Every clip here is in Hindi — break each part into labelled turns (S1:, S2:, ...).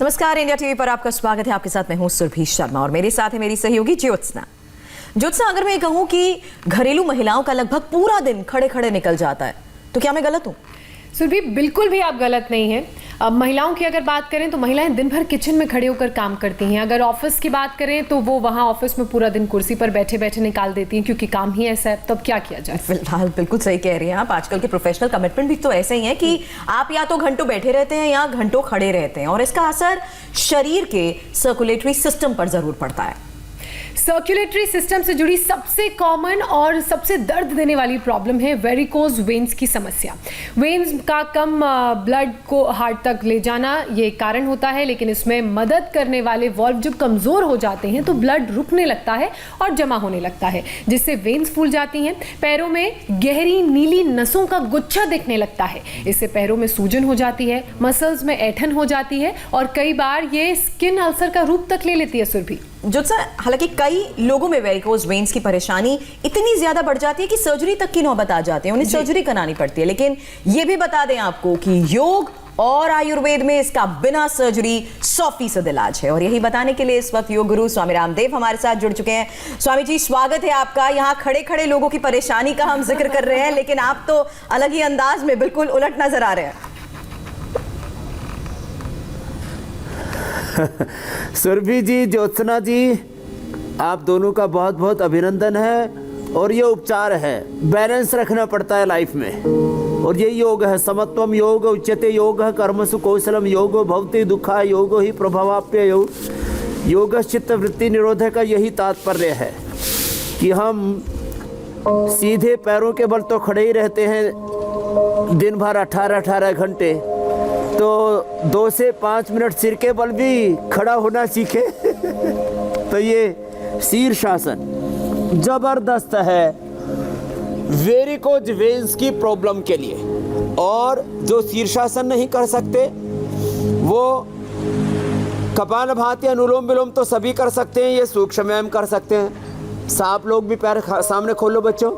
S1: नमस्कार, इंडिया टीवी पर आपका स्वागत है। आपके साथ मैं हूं सुरभि शर्मा और मेरे साथ है मेरी सहयोगी ज्योत्सना। ज्योत्सना, अगर मैं कहूं कि घरेलू महिलाओं का लगभग पूरा दिन खड़े खड़े निकल जाता है, तो क्या मैं गलत हूं?
S2: सुरभि, बिल्कुल भी आप गलत नहीं हैं। महिलाओं की अगर बात करें तो महिलाएं दिन भर किचन में खड़े होकर काम करती हैं। अगर ऑफिस की बात करें तो वो वहाँ ऑफिस में पूरा दिन कुर्सी पर बैठे बैठे निकाल देती हैं, क्योंकि काम ही ऐसा है। तब क्या किया जाए?
S1: फिलहाल बिल्कुल सही कह रही हैं आप। आजकल के प्रोफेशनल कमिटमेंट भी तो ऐसे ही है कि आप या तो घंटों बैठे रहते हैं या घंटों खड़े रहते हैं, और इसका असर शरीर के सर्कुलेटरी सिस्टम पर जरूर पड़ता है।
S2: सर्कुलेटरी सिस्टम से जुड़ी सबसे कॉमन और सबसे दर्द देने वाली प्रॉब्लम है वेरिकोज वेन्स की समस्या। वेन्स का कम ब्लड को हार्ट तक ले जाना ये कारण होता है, लेकिन इसमें मदद करने वाले वॉल्व जब कमजोर हो जाते हैं तो ब्लड रुकने लगता है और जमा होने लगता है, जिससे वेन्स फूल जाती हैं। पैरों में गहरी नीली नसों का गुच्छा दिखने लगता है। इससे पैरों में सूजन हो जाती है, मसल्स में ऐंठन हो जाती है और कई बार ये स्किन अल्सर का रूप तक ले लेती है। सुरभि,
S1: ज्योत्सना, हालांकि कई लोगों में वेरिकोज वेन्स की परेशानी इतनी ज्यादा बढ़ जाती है कि सर्जरी तक की नौबत आ जाती है, उन्हें सर्जरी करानी पड़ती है। लेकिन ये भी बता दें आपको कि योग और आयुर्वेद में इसका बिना सर्जरी 100% इलाज है। और यही बताने के लिए इस वक्त योग गुरु स्वामी रामदेव हमारे साथ जुड़ चुके हैं। स्वामी जी, स्वागत है आपका। यहाँ खड़े खड़े लोगों की परेशानी का हम जिक्र कर रहे हैं, लेकिन आप तो अलग ही अंदाज में बिल्कुल उलट नजर आ रहे हैं।
S3: सुरभि जी, ज्योत्सना जी, आप दोनों का बहुत बहुत अभिनंदन है। और ये उपचार है, बैलेंस रखना पड़ता है लाइफ में, और ये योग है। समत्वम योग उच्यते योग कर्मसु कौशलम योग भवति दुखा योग ही प्रभावाप्य योग। योग चित्त वृत्ति निरोधक का यही तात्पर्य है कि हम सीधे पैरों के बल तो खड़े ही रहते हैं दिन भर 18-18 घंटे, तो 2 से 5 मिनट सिर के बल भी खड़ा होना सीखे। तो ये शीर्षासन जबरदस्त है वेरिकोज वेन्स की प्रॉब्लम के लिए। और जो शीर्षासन नहीं कर सकते वो कपालभाति अनुलोम विलोम तो सभी कर सकते हैं, ये सूक्ष्म व्यायाम कर सकते हैं। सांप लोग भी पैर सामने खोलो बच्चों,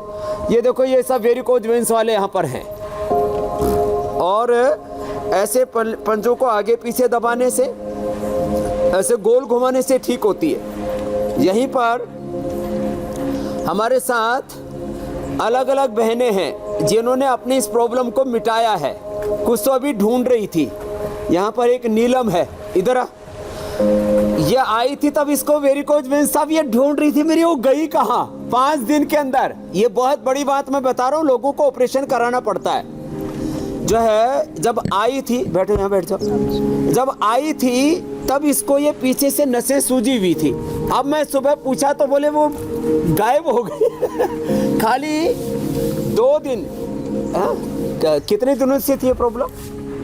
S3: ये देखो, ये सब वेरिकोज वेन्स वाले यहाँ पर हैं। और ऐसे पंजों को आगे पीछे दबाने से, ऐसे गोल घुमाने से ठीक होती है। यहीं पर हमारे साथ अलग अलग बहनें हैं जिन्होंने अपनी इस प्रॉब्लम को मिटाया है। कुछ तो अभी ढूंढ रही थी। यहाँ पर एक नीलम है, इधर आ। ये आई थी तब इसको वेरिकोज वेन्स, सब ये ढूंढ रही थी मेरी, वो गई कहाँ 5 दिन के अंदर। ये बहुत बड़ी बात मैं बता रहा हूँ, लोगों को ऑपरेशन कराना पड़ता है। जो है, जब आई थी, बैठो यहाँ बैठ जाओ, जब आई थी तब इसको ये पीछे से नसें सूजी हुई थी। अब मैं सुबह पूछा तो बोले वो गायब हो गई। खाली 2 दिन। कितने दिनों से थी ये प्रॉब्लम?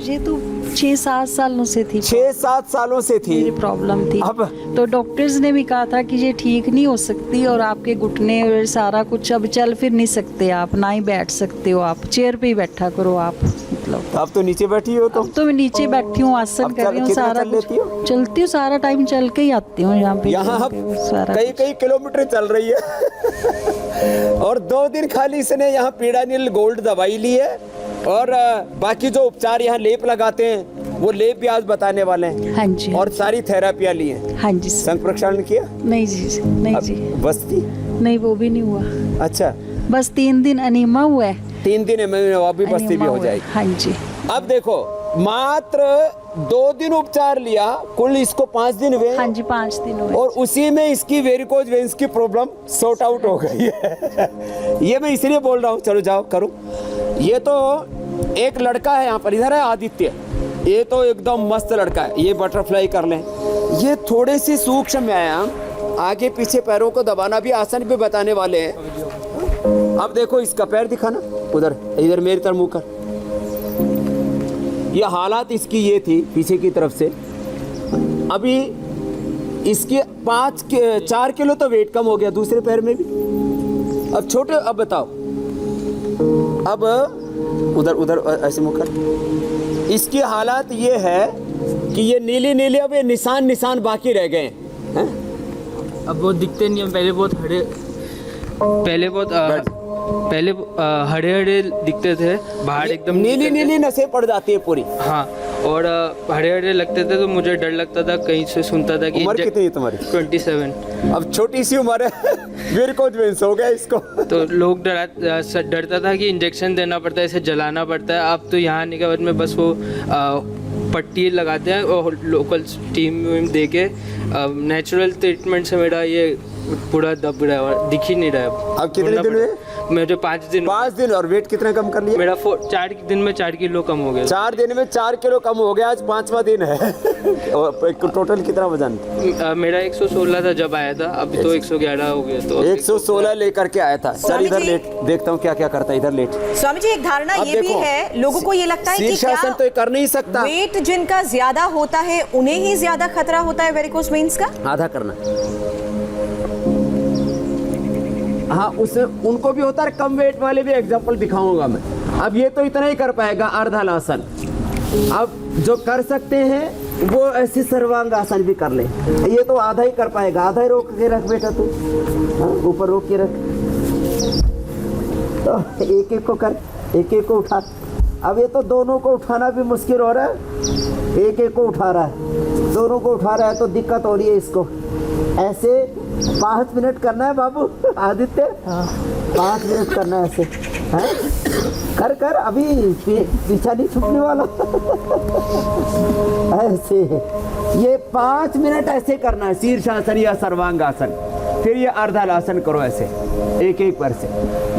S4: ये तो 6-7 सालों से थी।
S3: 6-7 सालों से थी
S4: मेरी प्रॉब्लम थी।
S3: अब
S4: तो डॉक्टर्स ने भी कहा था कि ये ठीक नहीं हो सकती, और आपके घुटने और सारा कुछ, अब चल फिर नहीं सकते आप, ना ही बैठ सकते हो आप, चेयर पे ही बैठा करो आप। मतलब
S3: अब तो नीचे बैठी हो? तो
S4: अब तो मैं नीचे बैठी हूँ, आसन कर रही हूँ, सारा कुछ चलती हूँ, सारा टाइम चल के ही आती हूँ यहाँ पे।
S3: यहाँ कई किलोमीटर चल रही है। और 2 दिन खाली इसने यहाँ पीड़ानिल गोल्ड दवाई ली है, और बाकी जो उपचार यहाँ लेप लगाते हैं वो लेप भी आज बताने वाले हैं।
S4: हाँ जी।
S3: और सारी थेरापियाँ ली हैं।
S4: हाँ जी।
S3: संग प्रक्षालन किया?
S4: नहीं जी, नहीं जी।
S3: बस्ती?
S4: नहीं, वो भी नहीं हुआ।
S3: अच्छा,
S4: बस 3 दिन अनीमा हुआ है।
S3: 3 दिन में अभी बस्ती भी हो जाएगी।
S4: हाँ जी।
S3: अब देखो, मात्र 2 दिन उपचार लिया, कुल इसको 5 दिन हुए।
S4: हाँ जी, 5 दिन हुए।
S3: और उसी में इसकी वेरिकोज वेन्स की प्रॉब्लम सॉर्ट आउट हो गई है। ये मैं इसलिए बोल रहा हूँ, चलो जाओ करो। ये तो एक लड़का है यहाँ पर, इधर है आदित्य, ये तो एकदम मस्त लड़का है। ये बटरफ्लाई कर लें, ये थोड़े से सूक्ष्म व्यायाम, आगे पीछे पैरों को दबाना भी, आसन भी बताने वाले हैं। अब देखो इसका पैर दिखाना, उधर इधर मेरी तरफ मुँह कर। ये हालात इसकी ये थी पीछे की तरफ से। अभी इसके 4 किलो तो वेट कम हो गया, दूसरे पैर में भी। अब छोटे, अब बताओ, अब उधर ऐसे मुँह कर। इसकी हालात ये है कि ये नीली अब ये निशान बाकी रह गए हैं।
S5: अब वो दिखते नहीं हैं। पहले हरे हरे दिखते थे, बाहर एकदम
S3: नीली नसें पड़ जाती है पूरी।
S5: हाँ, और हरे हरे लगते थे तो मुझे डर लगता था, कहीं से सुनता था कि
S3: उम्र कितनी है तुम्हारी?
S5: 27।
S3: अब छोटी सी उम्र है वेरिकोज वेन्स हो गया इसको।
S5: तो लोग डरता था कि इंजेक्शन देना पड़ता है, इसे जलाना पड़ता है। अब तो यहाँ आने के बाद में बस वो पट्टी लगाते हैं और लोकल स्टीम दे के नेचुरल ट्रीटमेंट से मेरा ये पूरा दब रहा है और दिख ही नहीं रहा है।
S3: अब कितने दिन हुए?
S5: मेरे 5 दिन।
S3: 5 दिन। और वेट कितना कम कर लिया?
S5: मेरा 4 दिन में 4 किलो कम हो गया।
S3: 4 दिन में 4 किलो कम हो गया। आज 5वां दिन है। और टोटल कितना वजन?
S5: मेरा 116 था जब आया था, अभी तो 111 हो गया। तो
S3: 116 लेकर के आया था। सर इधर लेट, देखता हूँ क्या क्या करता है। इधर लेट।
S1: स्वामी जी, एक धारणा
S3: अब
S1: ये भी
S3: देखो,
S1: है, लोगों को ये लगता है कि
S3: शीर्षासन तो ये कर नहीं सकता।
S1: वेट जिनका ज्यादा होता है उन्हें ही ज्यादा खतरा होता है वेरिकोज वेन्स का।
S3: आधा करना। हाँ, उसे उनको भी होता है। कम वेट वाले भी एग्जांपल दिखाऊंगा मैं। अब ये तो इतना ही कर पाएगा अर्धालासन। अब जो कर सकते हैं वो ऐसे सर्वांगासन भी कर ले। ये तो आधा ही कर पाएगा। आधा ही रोक के रख बेटा तू। हाँ, ऊपर रोक के रख। तो एक एक को कर, एक एक को उठा। अब ये तो दोनों को उठाना भी मुश्किल हो रहा है। एक एक को उठा रहा है, दोनों को उठा रहा है तो दिक्कत हो रही है इसको। ऐसे 5 मिनट करना है बाबू आदित्य। 5 मिनट करना है ऐसे। है? कर कर, अभी पीछा नहीं छूटने वाला। ऐसे ये 5 मिनट ऐसे करना है, शीर्षासन या सर्वांगासन। फिर ये अर्धालासन करो ऐसे एक एक पर से।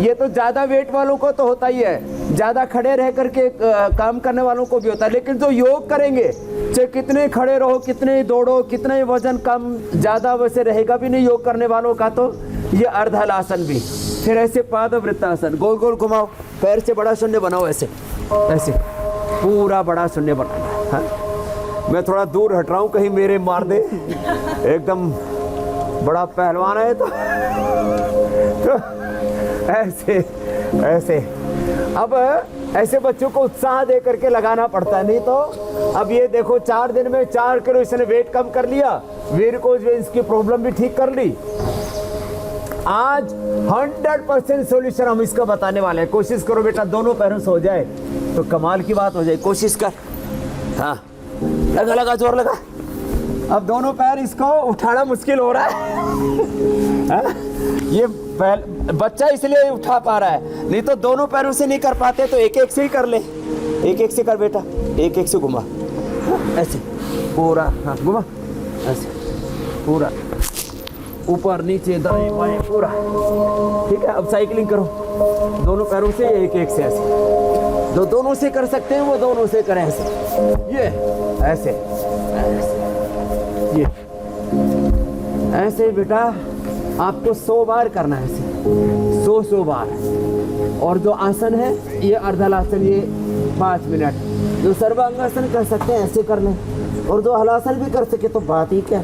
S3: ये तो ज़्यादा वेट वालों को तो होता ही है, ज़्यादा खड़े रह करके काम करने वालों को भी होता है। लेकिन जो योग करेंगे, चाहे कितने खड़े रहो, कितने ही दौड़ो, कितने ही वजन कम ज़्यादा वैसे रहेगा भी नहीं योग करने वालों का। तो ये अर्धालासन भी। फिर ऐसे पादवृत्तासन, गोल गोल घुमाओ, पैर से बड़ा शून्य बनाओ ऐसे ऐसे, पूरा बड़ा शून्य बनाना है। मैं थोड़ा दूर हट रहा हूँ, कहीं मेरे मार दे। एकदम बड़ा पहलवान है तो ऐसे ऐसे। अब ऐसे बच्चों को उत्साह दे करके लगाना पड़ता है, नहीं तो अब ये देखो 4 दिन में 4 किलो इसने वेट कम कर लिया, वेरिकोज वेन्स की प्रॉब्लम भी ठीक कर ली। आज 100% सॉल्यूशन हम इसका बताने वाले हैं। कोशिश करो बेटा, दोनों पैरों से हो जाए तो कमाल की बात हो जाए। कोशिश कर। हाँ, लगा लगा, जोर लगा। अब दोनों पैर इसको उठाना मुश्किल हो रहा है। ये बच्चा इसलिए उठा पा रहा है, नहीं तो दोनों पैरों से नहीं कर पाते। तो एक एक से ही कर ले, एक एक से कर बेटा, एक एक से घुमा ऐसे पूरा। हाँ, घुमा ऐसे पूरा, ऊपर नीचे दाएं बाएं पूरा। ठीक है, अब साइकिलिंग करो दोनों पैरों से, एक एक से ऐसे। जो दोनों से कर सकते हैं वो दोनों से करें ऐसे। ये ऐसे ऐसे, ये ऐसे बेटा आपको 100 बार करना है ऐसे, 100 बार। और जो आसन है ये अर्धालासन, ये 5 मिनट। जो सर्वांगासन कर सकते हैं ऐसे कर लें, और जो हलासन भी कर सके तो बात ही क्या।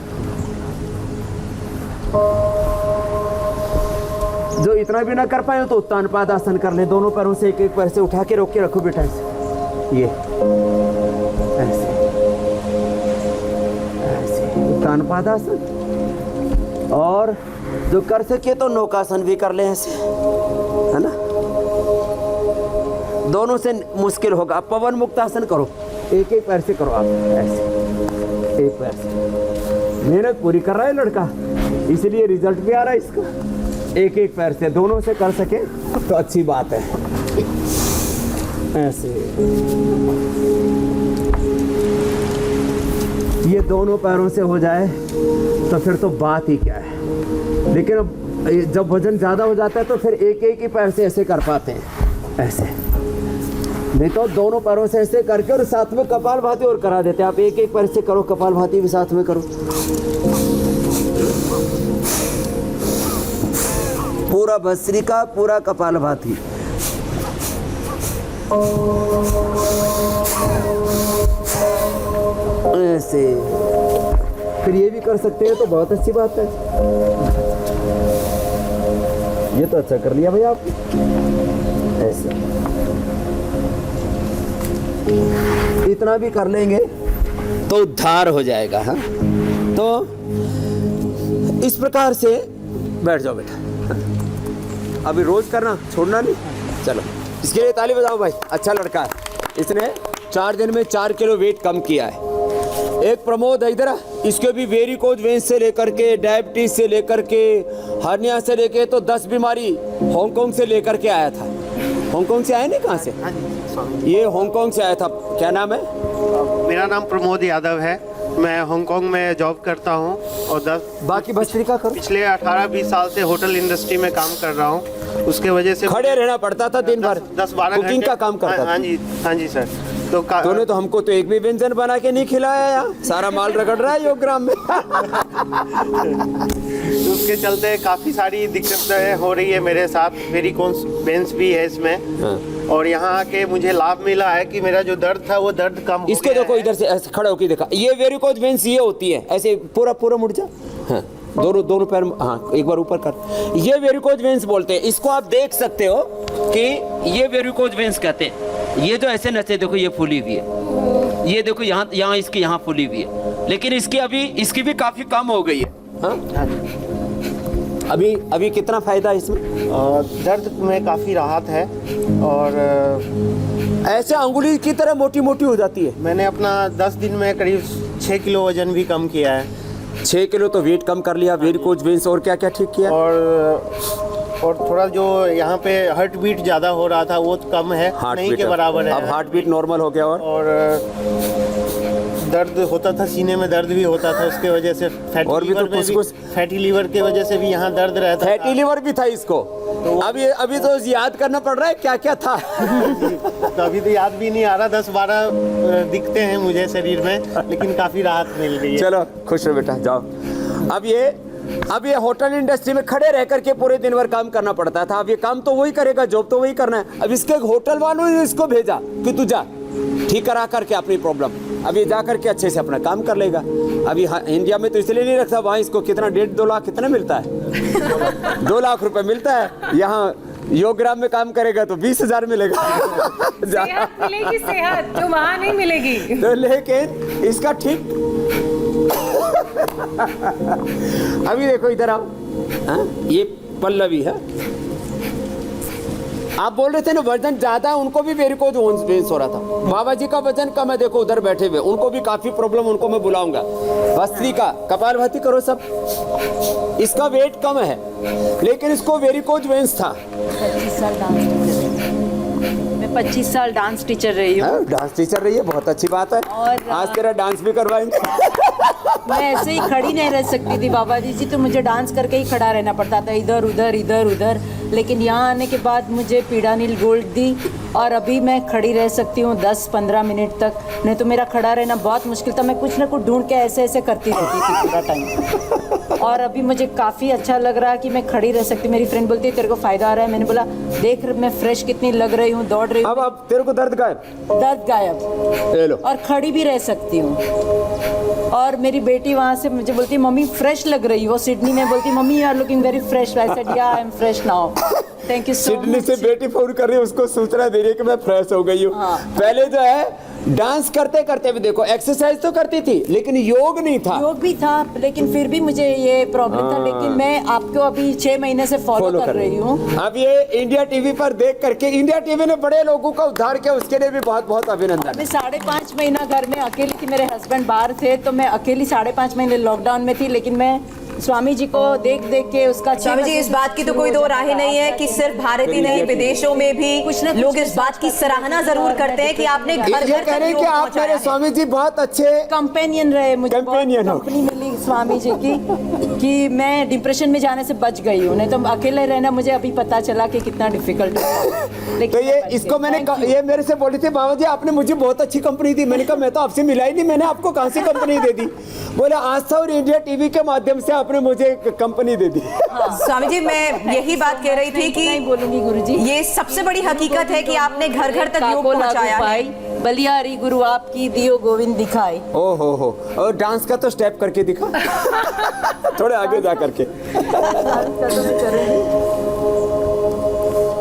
S3: जो इतना भी ना कर पाए तो उत्तानपाद आसन कर ले। दोनों पैरों से एक एक पैर से उठा के रोक के रखो बेटा ऐसे, ये ऐसे ऐसे उत्तानपाद आसन। और जो कर सके तो नौकासन भी कर ले ऐसे, है ना। दोनों से मुश्किल होगा। पवन मुक्तासन करो, एक एक पैर से करो आप ऐसे, एक पैर से। मेहनत पूरी कर रहा है लड़का, इसलिए रिजल्ट भी आ रहा है इसका। एक एक पैर से दोनों से कर सके तो अच्छी बात है। ऐसे ये दोनों पैरों से हो जाए तो फिर तो बात ही क्या है। लेकिन अब जब वजन ज़्यादा हो जाता है तो फिर एक एक ही पैर से ऐसे कर पाते हैं ऐसे, नहीं तो दोनों पैरों से ऐसे करके और साथ में कपालभाति और करा देते हैं। आप एक एक पैर से करो, कपालभाति भी साथ में करो। पूरा भस्त्रिका, पूरा कपालभाति। ऐसे फिर ये भी कर सकते हैं तो बहुत अच्छी बात है। ये तो अच्छा कर लिया भाई आप। ऐसे इतना भी कर लेंगे तो उद्धार हो जाएगा। हाँ, तो इस प्रकार से बैठ जाओ बेटा। अभी रोज करना, छोड़ना नहीं। चलो, इसके लिए ताली बजाओ भाई, अच्छा लड़का है। इसने 4 दिन में 4 किलो वेट कम किया है। एक प्रमोद है इधर, इसके भी वेरिकोज वेन्स से लेकर के डायबिटीज से लेकर के हर्निया से लेके तो 10 बीमारी हांगकांग से लेकर के आया था। हांगकांग से आए नहीं, कहाँ से? ये हांगकांग से आया था। क्या नाम है?
S6: मेरा नाम प्रमोद यादव है। मैं हांगकांग में जॉब करता हूँ और
S3: बाकी भस्त्रिका करो।
S6: पिछले 18-20 साल से होटल इंडस्ट्री में काम कर रहा हूँ। उसके वजह से
S3: खड़े रहना पड़ता था दिन भर,
S6: 10-12
S3: कुकिंग का काम करता था।
S6: हाँ जी सर। तो
S3: तूने तो हमको तो एक भी व्यंजन बना के नहीं खिलाया यार, सारा माल रगड़ रहा है योगग्राम में।
S6: तो उसके चलते काफ़ी सारी दिक्कतें हो रही है मेरे साथ। वेरिकोज वेन्स भी है इसमें। और यहाँ आके मुझे लाभ मिला है कि मेरा जो दर्द था वो दर्द कम हो
S3: इसको
S6: गया
S3: देखो,
S6: है।
S3: इधर से ऐसे खड़ा होके देखा, ये वेरिकोज वेन्स ये होती है, ऐसे पूरा पूरा मुड़ जा। हाँ, दोनों पैर, हाँ एक बार ऊपर कर। ये वेरिकोज वेन्स बोलते हैं। इसको आप देख सकते हो कि ये वेरिकोज वेन्स कहते हैं। ये जो ऐसे नसें देखो ये फूली हुई है, ये देखो यहाँ इसकी यहाँ फूली हुई है, लेकिन इसकी भी काफी कम हो गई है। हाँ? अभी कितना फायदा है इसमें?
S6: दर्द में काफ़ी राहत है। और
S3: ऐसे अंगुली की तरह मोटी मोटी हो जाती है।
S6: मैंने अपना 10 दिन में करीब 6 किलो वजन भी कम किया है।
S3: 6 किलो तो वेट कम कर लिया, वेरिकोज वेन्स। और क्या क्या ठीक किया?
S6: और थोड़ा जो यहाँ पे हार्ट बीट ज़्यादा हो रहा था वो कम है, नहीं के बराबर है।
S3: अब हार्ट बीट नॉर्मल हो गया। और दर्द
S6: होता था, सीने में दर्द भी होता था, उसके वजह से फैटी लीवर के वजह से भी यहाँ दर्द रहता था।
S3: फैटी लीवर भी था इसको। तो अभी तो याद करना पड़ रहा है क्या क्या था।
S6: तो अभी तो याद भी नहीं आ रहा। 10-12 दिखते हैं मुझे शरीर में, लेकिन काफ़ी राहत मिल रही है।
S3: चलो खुश रहो बेटा, जाओ। अब ये होटल इंडस्ट्री में खड़े रह करके पूरे दिन भर काम करना पड़ता था। अब ये काम तो वही करेगा, जॉब तो वही करना है। अब इसके होटल वालों ने इसको भेजा कि तू जा ठीक करा करके अपनी प्रॉब्लम। अब ये जा करके अच्छे से अपना काम कर लेगा। अभी इंडिया में तो इसलिए नहीं रखता, वहाँ इसको कितना 1.5-2 लाख कितना मिलता है? 2 लाख रुपए मिलता है। यहाँ योगग्राम में काम करेगा तो 20,000 मिलेगा।
S2: सेहत मिलेगी, सेहत जो वहाँ नहीं मिलेगी।
S3: तो लेकिन इसका ठीक। अभी देखो इधर आओ। हाँ? ये पल्लवी है। आप बोल रहे थे ना वजन ज्यादा है, उनको भी वेरिकोज वेन्स हो रहा था। बाबा जी का वजन कम है, देखो उधर बैठे हुए, उनको भी काफी प्रॉब्लम, उनको मैं बुलाऊंगा। भस्त्रिका, कपालभाति करो सब। इसका वेट कम है लेकिन इसको वेरिकोज वेन्स था।
S4: 25 साल डांस टीचर, मैं 25 साल डांस टीचर रही हूँ।
S3: डांस टीचर रही है, बहुत अच्छी बात है।
S4: और
S3: आज तेरा डांस भी करवाएंगे।
S4: मैं ऐसे ही खड़ी नहीं रह सकती थी बाबा जी, तो मुझे डांस करके ही खड़ा रहना पड़ता था, इधर उधर इधर उधर। लेकिन यहाँ आने के बाद मुझे पीड़ानील गोल्ड दी और अभी मैं खड़ी रह सकती हूँ 10-15 मिनट तक। नहीं तो मेरा खड़ा रहना बहुत मुश्किल था। मैं कुछ ना कुछ ढूंढ के ऐसे ऐसे करती रहती थी पूरा टाइम। और अभी मुझे काफ़ी अच्छा लग रहा है कि मैं खड़ी रह सकती। मेरी फ्रेंड बोलती है तेरे को फ़ायदा आ रहा है। मैंने बोला देख मैं फ्रेश कितनी लग रही हूँ, दौड़ रही हूँ।
S3: अब तेरे को दर्द गायब?
S4: दर्द गायब।
S3: ले लो।
S4: और खड़ी भी रह सकती हूँ। और मेरी बेटी वहाँ से मुझे बोलती मम्मी फ्रेश लग रही हो। सिडनी में बोलती mummy you are looking very fresh. I said yeah I am fresh now. Thank you so much.
S3: Sydney से बेटी फोन कर रही है, उसको सूचना दे रही है कि मैं फ्रेश हो गई हूँ।
S4: हाँ।
S3: पहले जो है डांस करते करते भी देखो एक्सरसाइज तो करती थी लेकिन योग नहीं था।
S4: योग भी था लेकिन फिर भी मुझे ये प्रॉब्लम था। लेकिन मैं आपको अभी 6 महीने से फॉलो कर रही हूँ।
S3: अब ये इंडिया टीवी पर देख करके, इंडिया टीवी ने बड़े लोगों का उद्धार किया, उसके लिए भी बहुत बहुत अभिनंदन।
S4: मैं 5.5 महीना घर में अकेली थी। मेरे हस्बैंड बाहर थे तो मैं अकेली 5.5 महीने लॉकडाउन में थी। लेकिन मैं स्वामी जी को देख देख के उसका
S1: स्वामी जी इस बात की तो कोई दो राय नहीं है कि सिर्फ भारत ही नहीं विदेशों में भी कुछ लोग इस बात की सराहना जरूर करते हैं कि आपने घर
S3: ये कह रहे हैं कि आप मेरे स्वामी जी बहुत अच्छे
S4: कंपेनियन रहे। मुझे
S3: कंपेनियन हो।
S4: कंपनी मिली स्वामी जी की कि मैं डिप्रेशन में जाने से बच गई हूँ। नहीं तो अकेले रहना मुझे अभी पता चला कि कितना डिफिकल्ट है।
S3: तो ये इसको मैंने ये मेरे से बोली थी बाबा जी आपने मुझे बहुत अच्छी कंपनी दी। मैंने कहा मैं तो आपसे मिला ही नहीं, मैंने आपको कहाँ से कंपनी दे दी? बोला आस्था और इंडिया टीवी के माध्यम से आपने मुझे कंपनी दे दी।
S1: स्वामी जी मैं यही बात कह रही थी कि
S4: नहीं बोलूंगी गुरुजी,
S1: ये सबसे बड़ी हकीकत है कि आपने घर घर तक योग पहुंचाया है।
S4: बलियारी गुरु आपकी दियो गोविंद दिखाए।
S3: ओ हो और डांस का तो स्टेप करके दिखा। थोड़े आगे जा करके।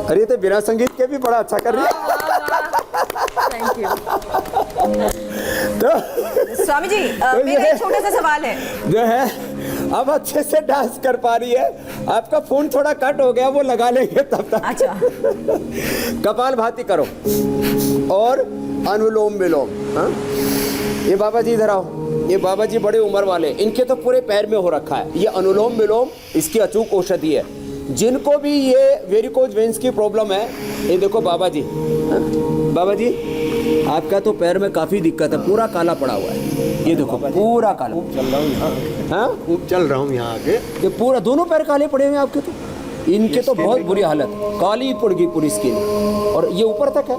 S3: अरे तो बिना संगीत के भी बड़ा अच्छा कर रही है।
S4: Thank you.
S3: तो
S1: स्वामी जी मेरा एक छोटा सा सवाल है
S3: जो है अब अच्छे से डांस कर पा रही है। आपका फोन थोड़ा कट हो गया, वो लगा लेंगे तब तक।
S1: अच्छा
S3: कपाल भाती करो और अनुलोम विलोम। हाँ? ये बाबा जी इधर आओ, ये बाबा जी बड़े उम्र वाले, इनके तो पूरे पैर में हो रखा है। ये अनुलोम विलोम इसकी अचूक औषधि है। जिनको भी ये वेरिकोज वेन्स की प्रॉब्लम है, ये देखो बाबा जी। हाँ? बाबा जी आपका तो पैर में काफ़ी दिक्कत है, पूरा काला पड़ा हुआ है। ये देखो पूरा काला।
S6: चल रहा हूँ यहाँ,
S3: हाँ
S6: खूब चल रहा हूँ यहाँ आके।
S3: ये पूरा दोनों पैर काले पड़े हुए हैं आपके तो। इनके तो बहुत बुरी हालत, काली पड़ गई पूरी स्किन। और ये ऊपर तक है?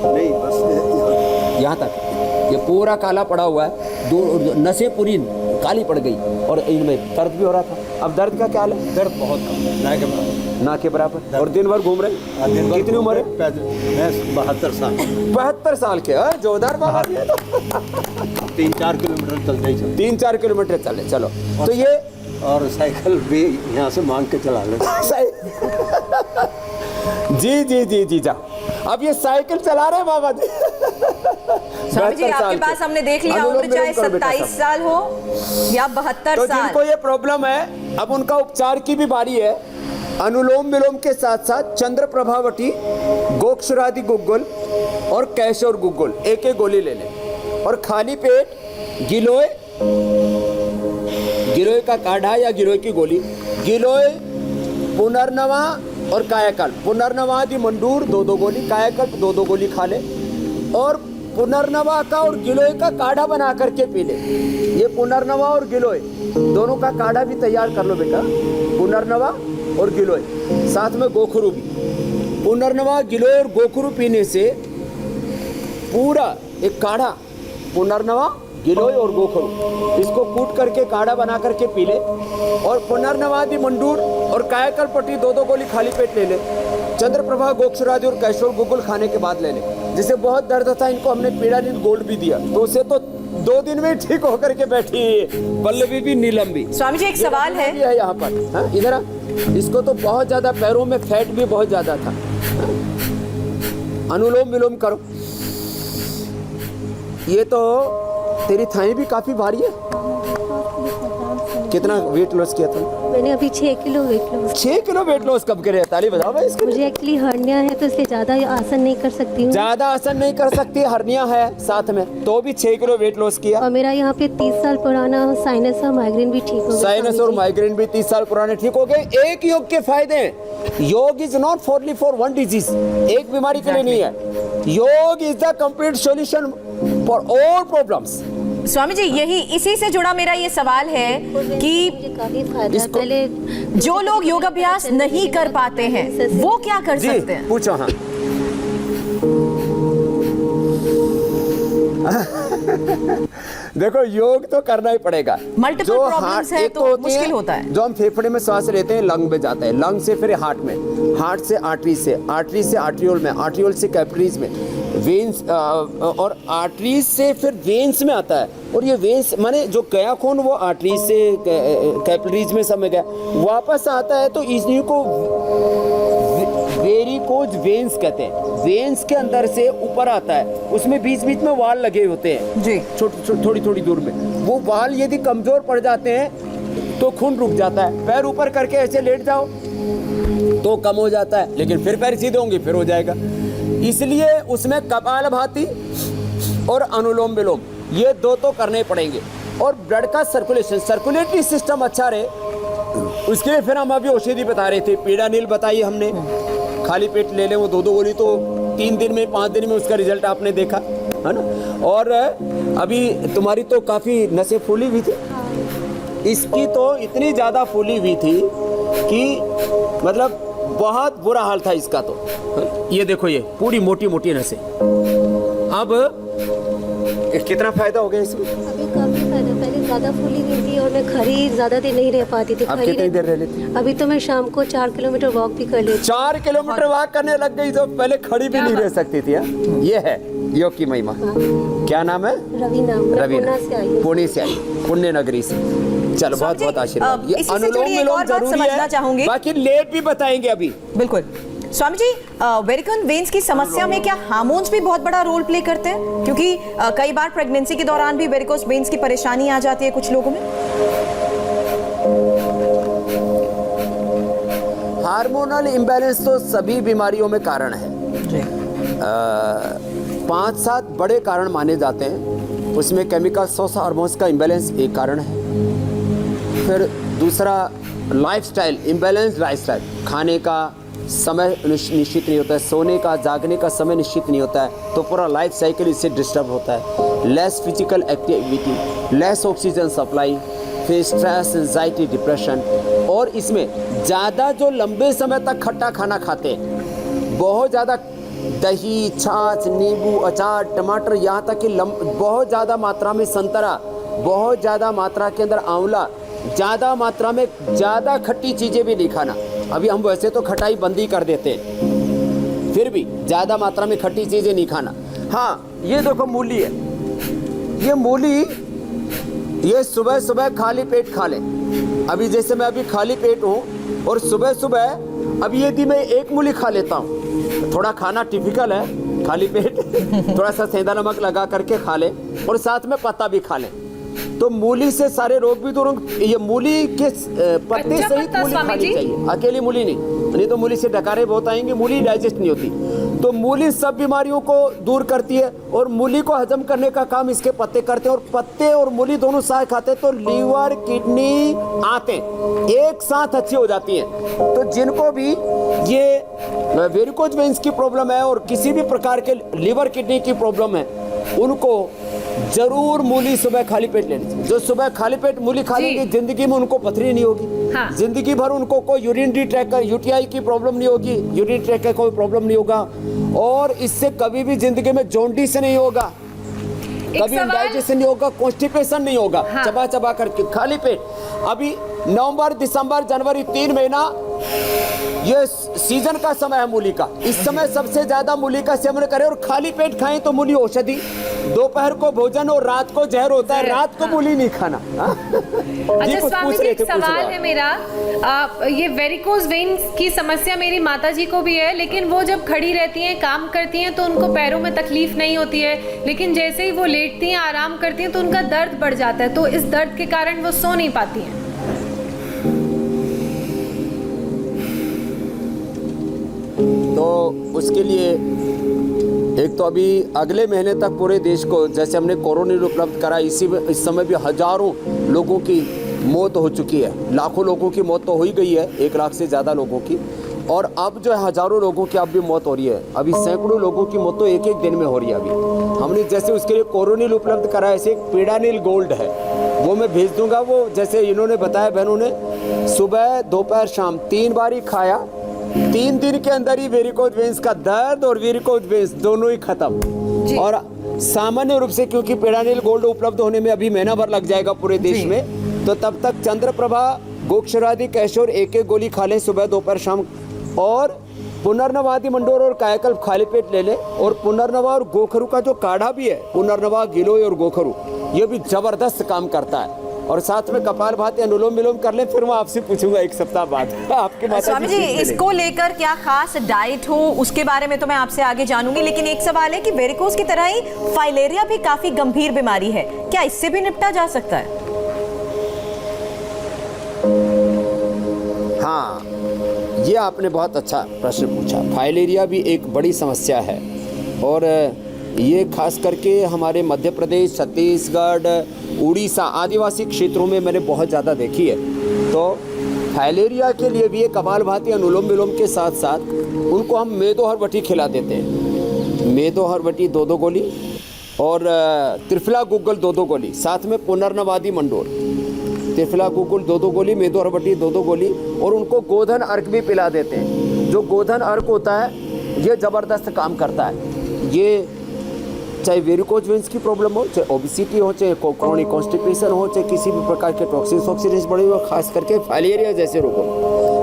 S6: नहीं, बस
S3: यहाँ तक ये पूरा काला पड़ा हुआ है, दो नसें पूरी काली पड़ गई और इनमें दर्द भी हो रहा था। अब दर्द का क्या हाल है?
S6: दर्द बहुत कम है, ना के बराबर।
S3: ना के बराबर। और दिन भर घूम रहे? कितनी उम्र है?
S6: मैं 72 साल।
S3: 72 साल के? जोरदार बाबा जी है तो।
S6: 3-4 किलोमीटर चलते ही चलते।
S3: 3-4 किलोमीटर चले, चलो। तो ये
S6: और साइकिल भी यहाँ से मांग के चला ले।
S3: जी जी जी जी जा। अब ये साइकिल चला रहे हैं बाबा जी।
S1: स्वामी जी आपके पास हमने देख लिया, उम्र चाहे 27 साल हो या 72
S3: तो
S1: साल।
S3: जिनको ये प्रॉब्लम है, अब उनका उपचार की भी बारी है। अनुलोम विलोम के साथ साथ चंद्र प्रभावटी, गोक्षरादि गुग्गुल और कैशोर गुग्गुल एक एक गोली ले लें। और खाली पेट गिलोय, गिलोय का काढ़ा या गिलोय की गोली, गिलोय, पुनर्नवा और कायाकल्प। पुनर्नवादि मंडूर 2-2 गोली, कायाकल्प 2-2 गोली खा ले। और पुनर्नवा का और गिलोय का काढ़ा बना करके पी ले। ये पुनर्नवा और गिलोय दोनों का काढ़ा भी तैयार कर लो बेटा। पुनर्नवा और गिलोय, साथ में गोखरू भी। पुनर्नवा, गिलोय और गोखरू पीने से पूरा एक काढ़ा, पुनर्नवा, गिलोय और गोखरू, इसको कूट करके काढ़ा बना करके पी ले। और पुनर्नवादि मंडूर और कायाकल्पटी 2-2 गोली खाली पेट ले ले। चंद्रप्रभा, गोक्षरादि और कैशोर गुग्गुल खाने के बाद ले ले। जिसे बहुत दर्द था, इनको हमने पीड़ानील गोल्ड भी दिया, तो उसे तो 2 दिन में ठीक होकर के बैठी है। पल्लवी भी, नीलम भी।
S1: स्वामी जी एक सवाल है
S3: यहाँ पर। हाँ, इधर आ। इसको तो बहुत ज्यादा पैरों में फैट भी बहुत ज्यादा था। हाँ? अनुलोम विलोम करो। ये तो तेरी थाई भी काफी भारी है। कितना वेट लॉस किया था?
S7: मैंने अभी 6 kilo weight loss.
S3: 6 kilo weight loss कब करे? ताली बजाओ भाई इसके।
S7: मुझे एक्चुअली हर्निया है तो इसलिए ज्यादा आसन नहीं कर सकती हूँ।
S3: ज्यादा आसन नहीं कर सकती, हर्निया है साथ में, तो भी 6 किलो वेट लॉस किया।
S7: और मेरा यहाँ पे 30 साल पुराना साइनस और माइग्रेन भी ठीक हो गया।
S3: साइनस और माइग्रेन भी 30 साल पुराने ठीक हो गए। एक योग के फायदे हैं। योग इज नॉट फॉरली फॉर वन डिजीज, एक बीमारी के लिए नहीं है। Yoga is the complete solution for all problems.
S1: Swami ji यही इसी से जुड़ा मेरा ये सवाल है कि
S7: मुझे काफी फायदा है। पहले
S1: जो लोग योग अभ्यास नहीं कर पाते हैं वो क्या कर सकते हैं?
S3: पूछो। हाँ देखो, योग तो करना ही पड़ेगा।
S1: Multiple
S3: जो
S1: problems
S3: हार्ट
S1: है
S3: एक
S1: तो
S3: होती
S1: मुश्किल होता है।
S3: जो हम फेफड़े में सांस लेते हैं, लंग में जाता है, लंग से फिर हार्ट में, हार्ट से आर्टरी से, आर्टरी से आर्ट्रियोल में, आर्ट्रियोल से कैपिलरीज में, वेन्स, और आर्टरीज से फिर वेन्स में आता है। और ये वेन्स माने जो गया खून वो आर्टरीज से कैपिलरीज में सब में गया, वापस आता है, तो इसी को वेरिकोज वेन्स कहते हैं। वेन्स के अंदर से ऊपर आता है, उसमें बीच बीच में वाल लगे होते हैं
S1: जी,
S3: थोड़ी थोड़ी दूर में। वो वाल यदि कमजोर पड़ जाते हैं तो खून रुक जाता है। पैर ऊपर करके ऐसे लेट जाओ तो कम हो जाता है, लेकिन फिर पैर सीधे होंगे फिर हो जाएगा। इसलिए उसमें कपालभाति और अनुलोम विलोम ये 2 तो करने पड़ेंगे। और ब्लड का सर्कुलेशन, सर्कुलेटरी सिस्टम अच्छा रहे, उसके लिए फिर हम अभी औषधि बता रहे थे। पीड़ानील बताई हमने, खाली पेट ले लें वो 2-2 गोली, तो 3 दिन में 5 दिन में उसका रिजल्ट आपने देखा है ना। और अभी तुम्हारी तो काफ़ी नसें फूली हुई थी, इसकी तो इतनी ज़्यादा फूली हुई थी कि मतलब बहुत बुरा हाल था इसका तो। ये देखो, ये पूरी मोटी मोटी नसें। अब कितना फायदा हो गया इसमें?
S7: अभी काफी फायदा। पहले ज्यादा फूली हुई थी और मैं खड़ी ज्यादा देर नहीं रह पाती थी।
S3: अब कितनी देर रह लेती?
S7: अभी तो मैं शाम को 4 किलोमीटर वॉक भी कर लेती।
S3: 4 किलोमीटर वॉक करने लग गई, तो पहले खड़ी भी नहीं रह सकती थी। ये है योग की महिमा। क्या नाम है?
S7: रवीना।
S3: रवीना
S7: से आई हूँ।
S3: पुणे से आई, पुण्य नगरी से। चलो, बहुत बहुत आशीर्वाद। ये
S1: इसी से
S3: अनुलोम
S1: जुड़ी एक
S3: विलोम
S1: और बात
S3: जरूरी
S1: समझना
S3: है,
S1: चाहूंगी।
S3: बाकी लेट भी बताएंगे अभी।
S1: बिल्कुल। स्वामी जी, वेरिकोज वेन्स की समस्या में क्या हार्मोन्स भी बहुत बड़ा रोल प्ले करते हैं? क्योंकि कई बार प्रेगनेंसी के दौरान भी वेरिकोज वेन्स की परेशानी आ जाती है कुछ लोगों में।
S3: हार्मोनल इम्बैलेंस तो सभी बीमारियों में कारण है। 5-7 बड़े कारण माने जाते हैं। उसमें केमिकल सोर्स हार्मोन्स का इम्बैलेंस एक कारण है। फिर दूसरा लाइफस्टाइल, इम्बैलेंस लाइफस्टाइल, खाने का समय निश्चित नहीं होता है, सोने का जागने का समय निश्चित नहीं होता है, तो पूरा लाइफ साइकिल इससे डिस्टर्ब होता है। Less physical activity, less oxygen supply, फिर स्ट्रेस, एंजाइटी, डिप्रेशन। और इसमें ज़्यादा जो लंबे समय तक खट्टा खाना खाते हैं, बहुत ज़्यादा दही, छाछ, नींबू, अचार, टमाटर, यहाँ तक कि बहुत ज़्यादा मात्रा में संतरा, बहुत ज़्यादा मात्रा के अंदर आंवला, ज़्यादा मात्रा में ज़्यादा खट्टी चीज़ें भी नहीं खाना। अभी हम वैसे तो खटाई बंदी कर देते हैं, फिर भी ज़्यादा मात्रा में खट्टी चीज़ें नहीं खाना। हाँ, ये देखो मूली है, ये मूली ये सुबह सुबह खाली पेट खा लें। अभी जैसे मैं अभी खाली पेट हूँ और सुबह सुबह अभी यदि मैं एक मूली खा लेता हूँ, थोड़ा खाना टिपिकल है खाली पेट थोड़ा सा सेंधा नमक लगा करके खा लें और साथ में पत्ता भी खा लें, तो मूली से सारे रोग भी दूर होंगे। ये मूली के पत्ते सहित मूली खानी चाहिए, अकेली मूली नहीं तो मूली से डकारे बहुत आएंगे, मूली डाइजेस्ट नहीं होती। तो मूली सब बीमारियों को दूर करती है और मूली को हजम करने का काम इसके पत्ते करते हैं। और पत्ते और मूली दोनों साथ खाते हैं तो लीवर, किडनी, आंतें एक साथ अच्छी हो जाती हैं। तो जिनको भी ये वेरिकोज वेन्स की प्रॉब्लम है और किसी भी प्रकार के लीवर, किडनी की प्रॉब्लम है, उनको जरूर मूली सुबह खाली पेट लेनी चाहिए। जो सुबह खाली पेट मूली खा लेंगे, जिंदगी में उनको पथरी नहीं होगी।
S2: हाँ।
S3: जिंदगी भर उनको कोई यूरिनरी ट्रैक का, यूटीआई की प्रॉब्लम नहीं होगी, यूरिनरी ट्रैक का कोई प्रॉब्लम नहीं होगा और इससे कभी भी जिंदगी में जॉन्डिस नहीं होगा, कभी इंडाइजेशन नहीं होगा, कॉन्स्टिपेशन नहीं होगा। हाँ। चबा चबा करके खाली पेट। अभी नवंबर, दिसंबर, जनवरी 3 महीना ये सीजन का समय है मूली का। इस समय सबसे ज्यादा मूली का सेवन करें और खाली पेट खाएं तो मूली औषधि। दोपहर को भोजन और रात को जहर होता है, रात को मूली नहीं खाना।
S2: अच्छा स्वामी जी, एक सवाल है मेरा, ये वेरिकोज वेन्स की समस्या मेरी माता जी को भी है, लेकिन वो जब खड़ी रहती हैं, काम करती हैं तो उनको पैरों में तकलीफ नहीं होती है, लेकिन जैसे ही वो लेटती हैं, आराम करती हैं तो उनका दर्द बढ़ जाता है, तो इस दर्द के कारण वो सो नहीं पाती हैं।
S3: तो उसके लिए एक तो अभी अगले महीने तक पूरे देश को, जैसे हमने कोरोनिल उपलब्ध करा, इस समय भी हजारों लोगों की मौत हो चुकी है, लाखों लोगों की मौत तो हो ही गई है, 1 लाख से ज़्यादा लोगों की, और अब जो है हजारों लोगों की अब भी मौत हो रही है। अभी सैकड़ों लोगों की मौत तो एक दिन में हो रही है। अभी हमने जैसे उसके लिए कोरोनिल उपलब्ध करा, ऐसे एक पीडानिल गोल्ड है, वो मैं भेज दूंगा। वो जैसे इन्होंने बताया बहनों ने, सुबह, दोपहर, शाम 3 बार ही खाया, 3 दिन के अंदर ही वेरिकोज वेन्स का दर्द और वेरिकोज वेन्स दोनों ही खत्म। और सामान्य रूप से क्योंकि पीडानिल गोल्ड उपलब्ध होने में अभी महीना भर लग जाएगा पूरे देश में, तो तब तक चंद्रप्रभा, गोक्षरादि, कैशोर 1-1 गोली खा लें सुबह, दोपहर, शाम। और पुनर्नवादि मंडोर और कायाकल्प खाली पेट ले लें। और पुनर्नवा और गोखरू का जो काढ़ा भी है, पुनर्नवा, गिलोय और गोखरू, ये भी जबरदस्त काम करता है। और साथ में कपालभाति, अनुलोम विलोम कर लें। फिर मैं आपसे पूछूंगा 1 सप्ताह बाद आपके माता
S1: स्वामी जी, इसको लेकर क्या खास डाइट हो, उसके बारे में तो मैं आपसे आगे जानूंगी, लेकिन एक सवाल है कि वेरिकोज की तरह ही फाइलेरिया भी काफी गंभीर बीमारी है, क्या इससे भी निपटा जा सकता है?
S3: हाँ, ये आपने बहुत अच्छा प्रश्न पूछा। फाइलेरिया भी एक बड़ी समस्या है और ये खास करके हमारे मध्य प्रदेश, छत्तीसगढ़, उड़ीसा, आदिवासी क्षेत्रों में मैंने बहुत ज़्यादा देखी है। तो फाइलेरिया के लिए भी ये कपालभाति, अनुलोम विलोम के साथ साथ उनको हम मेदो हरबटी खिला देते हैं। मेदो हरबटी 2-2 गोली और त्रिफला गुग्गल 2-2 गोली, साथ में पुनर्नवादि मंडोर, त्रिफला गुग्गल 2-2 गोली, मेदो हरबटी 2-2 गोली, और उनको गोधन अर्क भी पिला देते हैं। जो गोधन अर्क होता है ये ज़बरदस्त काम करता है। ये चाहे वेरिकोज वेन्स की प्रॉब्लम हो, चाहे ओबिसिटी हो, चाहे क्रोनिक कॉन्स्टिपेशन हो, चाहे किसी भी प्रकार के टॉक्सिन्स ऑक्सीडेंस बढ़े हो, खास करके फाइलेरिया जैसे रोगों,